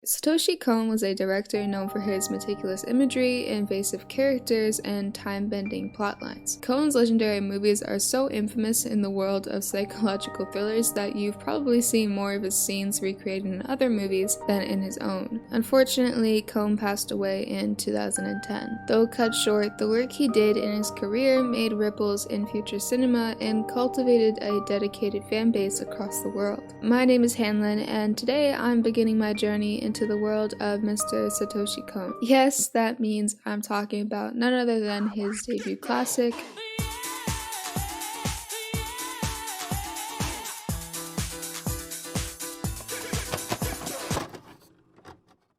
Satoshi Kon was a director known for his meticulous imagery, invasive characters, and time-bending plotlines. Kon's legendary movies are so infamous in the world of psychological thrillers that you've probably seen more of his scenes recreated in other movies than in his own. Unfortunately, Kon passed away in 2010. Though cut short, the work he did in his career made ripples in future cinema and cultivated a dedicated fan base across the world. My name is Hanlunn, and today I'm beginning my journey into the world of Mr. Satoshi Kon. Yes, that means I'm talking about none other than his debut classic,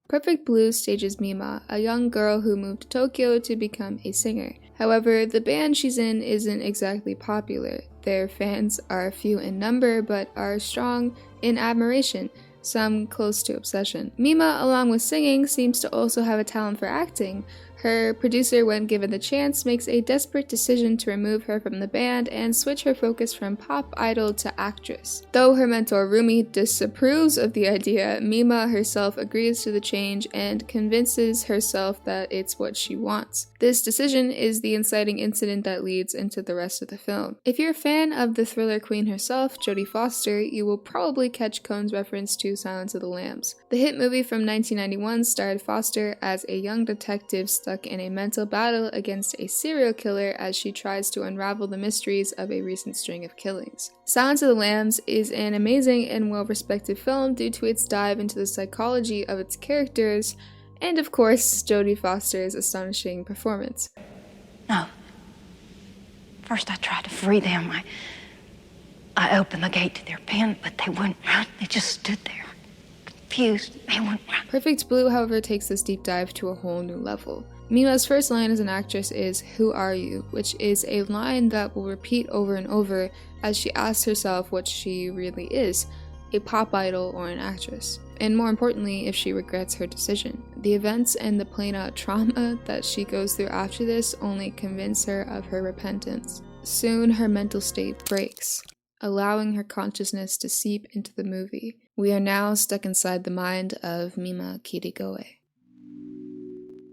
Perfect Blue stages Mima, a young girl who moved to Tokyo to become a singer. However, the band she's in isn't exactly popular. Their fans are few in number, but are strong in admiration, some close to obsession. Mima, along with singing, seems to also have a talent for acting. Her producer, when given the chance, makes a desperate decision to remove her from the band and switch her focus from pop idol to actress. Though her mentor Rumi disapproves of the idea, Mima herself agrees to the change and convinces herself that it's what she wants. This decision is the inciting incident that leads into the rest of the film. If you're a fan of the thriller queen herself, Jodie Foster, you will probably catch Kon's reference to Silence of the Lambs. The hit movie from 1991 starred Foster as a young detective stuck in a mental battle against a serial killer as she tries to unravel the mysteries of a recent string of killings. Silence of the Lambs is an amazing and well-respected film due to its dive into the psychology of its characters, and of course, Jodie Foster's astonishing performance. No. First I tried to free them. I opened the gate to their pen, but they wouldn't run. They just stood there, confused. They wouldn't run. Perfect Blue, however, takes this deep dive to a whole new level. Mima's first line as an actress is, "Who are you?" which is a line that will repeat over and over as she asks herself what she really is, a pop idol or an actress. And more importantly, if she regrets her decision. The events and the plain-out trauma that she goes through after this only convince her of her repentance. Soon her mental state breaks, allowing her consciousness to seep into the movie. We are now stuck inside the mind of Mima Kirigoe.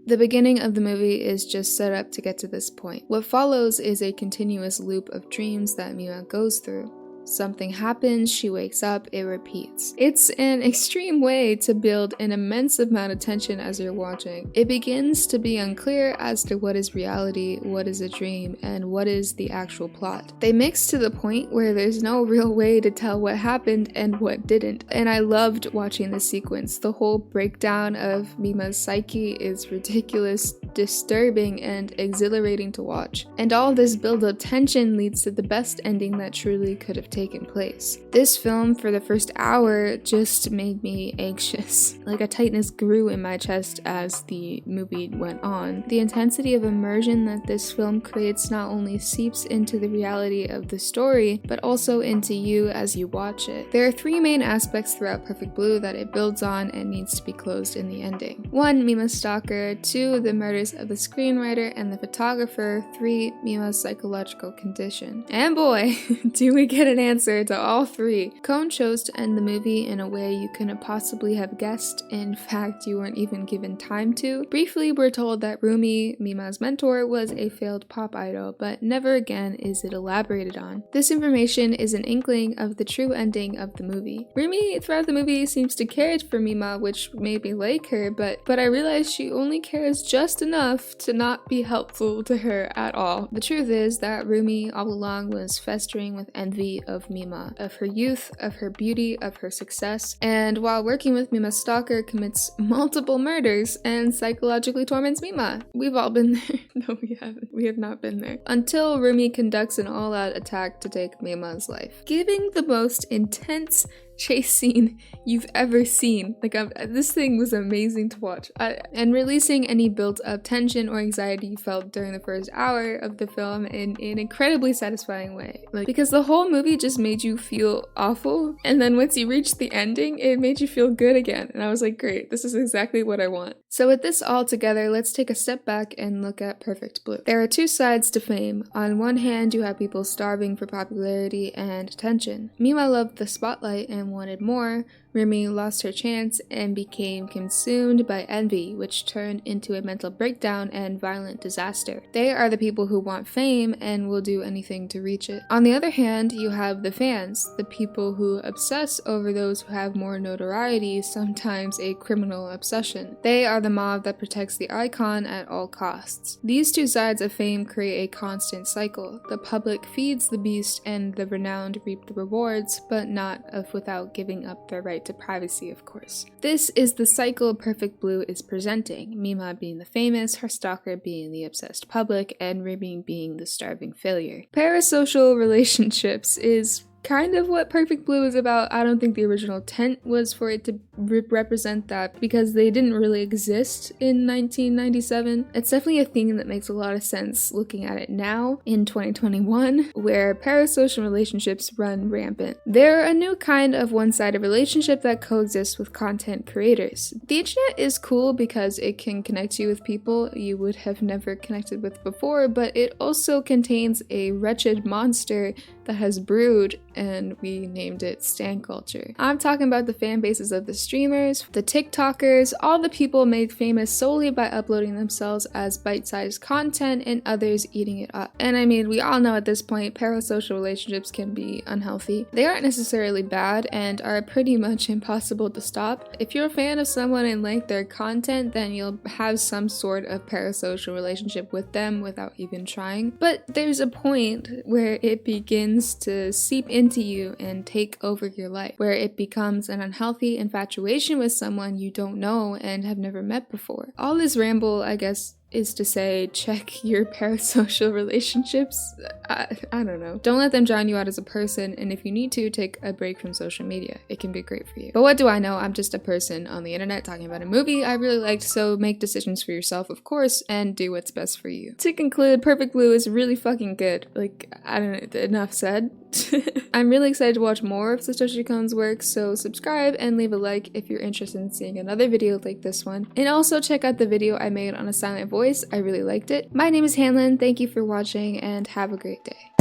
The beginning of the movie is just set up to get to this point. What follows is a continuous loop of dreams that Mima goes through. Something happens, she wakes up, it repeats. It's an extreme way to build an immense amount of tension as you're watching. It begins to be unclear as to what is reality, what is a dream, and what is the actual plot. They mix to the point where there's no real way to tell what happened and what didn't. And I loved watching this sequence. The whole breakdown of Mima's psyche is ridiculous, disturbing, and exhilarating to watch. And all this build-up tension leads to the best ending that truly could have taken place. This film, for the first hour, just made me anxious. Like a tightness grew in my chest as the movie went on. The intensity of immersion that this film creates not only seeps into the reality of the story, but also into you as you watch it. There are three main aspects throughout Perfect Blue that it builds on and needs to be closed in the ending. 1. Mima's stalker. 2. The murders of the screenwriter and the photographer. 3. Mima's psychological condition. And boy, do we get an answer to all three. Kon chose to end the movie in a way you couldn't possibly have guessed. In fact, you weren't even given time to. Briefly, we're told that Rumi, Mima's mentor, was a failed pop idol, but never again is it elaborated on. This information is an inkling of the true ending of the movie. Rumi, throughout the movie, seems to care for Mima, which made me like her, but I realized she only cares just enough to not be helpful to her at all. The truth is that Rumi all along was festering with envy of Mima, of her youth, of her beauty, of her success, and while working with Mima's stalker commits multiple murders and psychologically torments Mima. We've all been there. No, we haven't. We have not been there. Until Rumi conducts an all-out attack to take Mima's life, giving the most intense chase scene you've ever seen. This thing was amazing to watch. And releasing any built-up tension or anxiety you felt during the first hour of the film in an incredibly satisfying way. Because the whole movie just made you feel awful, and then once you reached the ending, it made you feel good again. And I was like, great, this is exactly what I want. So with this all together, let's take a step back and look at Perfect Blue. There are two sides to fame. On one hand, you have people starving for popularity and attention. Mima loved the spotlight and wanted more, Rimi lost her chance and became consumed by envy, which turned into a mental breakdown and violent disaster. They are the people who want fame and will do anything to reach it. On the other hand, you have the fans, the people who obsess over those who have more notoriety, sometimes a criminal obsession. They are the mob that protects the icon at all costs. These two sides of fame create a constant cycle. The public feeds the beast and the renowned reap the rewards, but not without giving up their right to privacy, of course. This is the cycle Perfect Blue is presenting, Mima being the famous, her stalker being the obsessed public, and Rimi being the starving failure. Parasocial relationships is kind of what Perfect Blue is about. I don't think the original intent was for it to represent that because they didn't really exist in 1997. It's definitely a thing that makes a lot of sense looking at it now in 2021, where parasocial relationships run rampant. They're a new kind of one-sided relationship that coexists with content creators. The internet is cool because it can connect you with people you would have never connected with before, but it also contains a wretched monster that has brewed, and we named it stan culture. I'm talking about the fan bases of the streamers, the TikTokers, all the people made famous solely by uploading themselves as bite-sized content and others eating it up. And I mean, we all know at this point, parasocial relationships can be unhealthy. They aren't necessarily bad and are pretty much impossible to stop. If you're a fan of someone and like their content, then you'll have some sort of parasocial relationship with them without even trying. But there's a point where it begins to seep into you and take over your life, where it becomes an unhealthy infatuation with someone you don't know and have never met before. All this ramble, I guess, is to say check your parasocial relationships. I don't know. Don't let them drown you out as a person, and if you need to, take a break from social media. It can be great for you. But what do I know? I'm just a person on the internet talking about a movie I really liked, so make decisions for yourself, of course, and do what's best for you. To conclude, Perfect Blue is really fucking good. Like, I don't know, enough said. I'm really excited to watch more of Satoshi Kon's work, so subscribe and leave a like if you're interested in seeing another video like this one. And also check out the video I made on a silent voice. I really liked it. My name is Hanlunn, thank you for watching and have a great day.